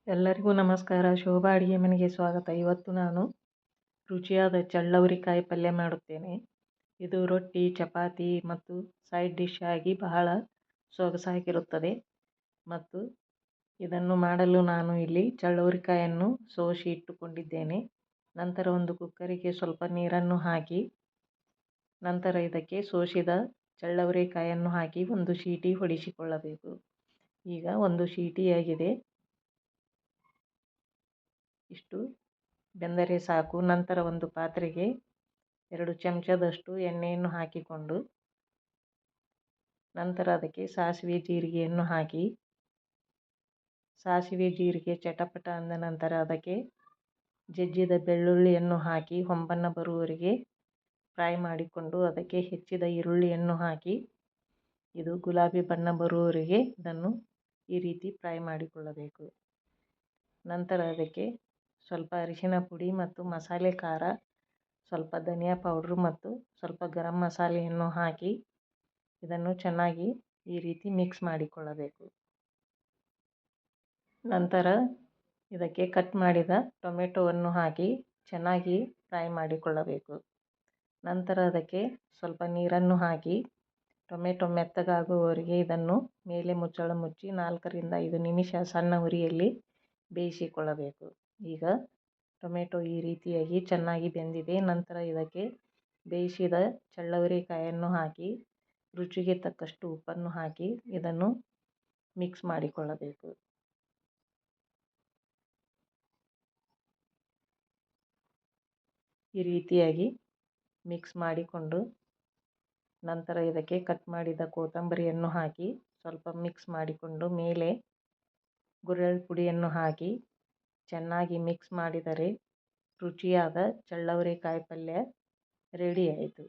ಎಲ್ಲರಿಗೂ ನಮಸ್ಕಾರ. ಶೋಭಾ ಅಡುಗೆ ಮನೆಗೆ ಸ್ವಾಗತ. ಇವತ್ತು ನಾನು ರುಚಿಯಾದ ಚಳ್ಳವರಿಕಾಯಿ ಪಲ್ಯ ಮಾಡುತ್ತೇನೆ. ಇದು ರೊಟ್ಟಿ, ಚಪಾತಿ ಮತ್ತು ಸೈಡ್ ಡಿಶ್ ಆಗಿ ಬಹಳ ಸೊಗಸಾಗಿರುತ್ತದೆ. ಮತ್ತು ಇದನ್ನು ಮಾಡಲು ನಾನು ಇಲ್ಲಿ ಚಳ್ಳವರಿಕಾಯನ್ನು ಸೋಸಿ ಇಟ್ಟುಕೊಂಡಿದ್ದೇನೆ. ನಂತರ ಒಂದು ಕುಕ್ಕರಿಗೆ ಸ್ವಲ್ಪ ನೀರನ್ನು ಹಾಕಿ ನಂತರ ಇದಕ್ಕೆ ಸೋಸಿದ ಚಳ್ಳವರಿಕಾಯನ್ನು ಹಾಕಿ ಒಂದು ಸೀಟಿ ಹೊಡಿಸಿಕೊಳ್ಳಬೇಕು. ಈಗ ಒಂದು ಸೀಟಿಯಾಗಿದೆ. ಇಷ್ಟು ಬೆಂದರೆ ಸಾಕು. ನಂತರ ಒಂದು ಪಾತ್ರೆಗೆ 2 ಚಮಚದಷ್ಟು ಎಣ್ಣೆಯನ್ನು ಹಾಕಿಕೊಂಡು ನಂತರ ಅದಕ್ಕೆ ಸಾಸಿವೆ ಜೀರಿಗೆಯನ್ನು ಹಾಕಿ ಸಾಸಿವೆ ಜೀರಿಗೆ ಚಟಪಟ ಅಂದ ನಂತರ ಅದಕ್ಕೆ ಜಜ್ಜಿದ ಬೆಳ್ಳುಳ್ಳಿಯನ್ನು ಹಾಕಿ ಹೊಂಬಣ್ಣ ಬರುವವರೆಗೆ ಫ್ರೈ ಮಾಡಿಕೊಂಡು ಅದಕ್ಕೆ ಹೆಚ್ಚಿದ ಈರುಳ್ಳಿಯನ್ನು ಹಾಕಿ ಇದು ಗುಲಾಬಿ ಬಣ್ಣ ಬರುವವರೆಗೆ ಇದನ್ನು ಈ ರೀತಿ ಫ್ರೈ ಮಾಡಿಕೊಳ್ಳಬೇಕು. ನಂತರ ಅದಕ್ಕೆ ಸ್ವಲ್ಪ ಅರಿಶಿನ ಪುಡಿ ಮತ್ತು ಮಸಾಲೆ ಖಾರ, ಸ್ವಲ್ಪ ಧನಿಯಾ ಪೌಡ್ರು ಮತ್ತು ಸ್ವಲ್ಪ ಗರಂ ಮಸಾಲೆಯನ್ನು ಹಾಕಿ ಇದನ್ನು ಚೆನ್ನಾಗಿ ಈ ರೀತಿ ಮಿಕ್ಸ್ ಮಾಡಿಕೊಳ್ಳಬೇಕು. ನಂತರ ಇದಕ್ಕೆ ಕಟ್ ಮಾಡಿದ ಟೊಮೆಟೊವನ್ನು ಹಾಕಿ ಚೆನ್ನಾಗಿ ಫ್ರೈ ಮಾಡಿಕೊಳ್ಳಬೇಕು. ನಂತರ ಅದಕ್ಕೆ ಸ್ವಲ್ಪ ನೀರನ್ನು ಹಾಕಿ ಟೊಮೆಟೊ ಮೆತ್ತಗಾಗುವವರೆಗೆ ಇದನ್ನು ಮೇಲೆ ಮುಚ್ಚಳ ಮುಚ್ಚಿ 4 ರಿಂದ 5 ನಿಮಿಷ ಸಣ್ಣ ಉರಿಯಲ್ಲಿ ಬೇಯಿಸಿಕೊಳ್ಳಬೇಕು. ಈಗ ಟೊಮೆಟೊ ಈ ರೀತಿಯಾಗಿ ಚೆನ್ನಾಗಿ ಬೆಂದಿದೆ. ನಂತರ ಇದಕ್ಕೆ ಬೇಯಿಸಿದ ಚಳ್ಳವರಿಕಾಯನ್ನು ಹಾಕಿ ರುಚಿಗೆ ತಕ್ಕಷ್ಟು ಉಪ್ಪನ್ನು ಹಾಕಿ ಇದನ್ನು ಮಿಕ್ಸ್ ಮಾಡಿಕೊಳ್ಳಬೇಕು. ಈ ರೀತಿಯಾಗಿ ಮಿಕ್ಸ್ ಮಾಡಿಕೊಂಡು ನಂತರ ಇದಕ್ಕೆ ಕಟ್ ಮಾಡಿದ ಕೊತ್ತಂಬರಿಯನ್ನು ಹಾಕಿ ಸ್ವಲ್ಪ ಮಿಕ್ಸ್ ಮಾಡಿಕೊಂಡು ಮೇಲೆ ಗುರೆಳ್ಳು ಪುಡಿಯನ್ನು ಹಾಕಿ ಚೆನ್ನಾಗಿ ಮಿಕ್ಸ್ ಮಾಡಿದರೆ ರುಚಿಯಾದ ಚಳ್ಳವರಿಕಾಯಿ ಪಲ್ಯ ರೆಡಿ ಆಯಿತು.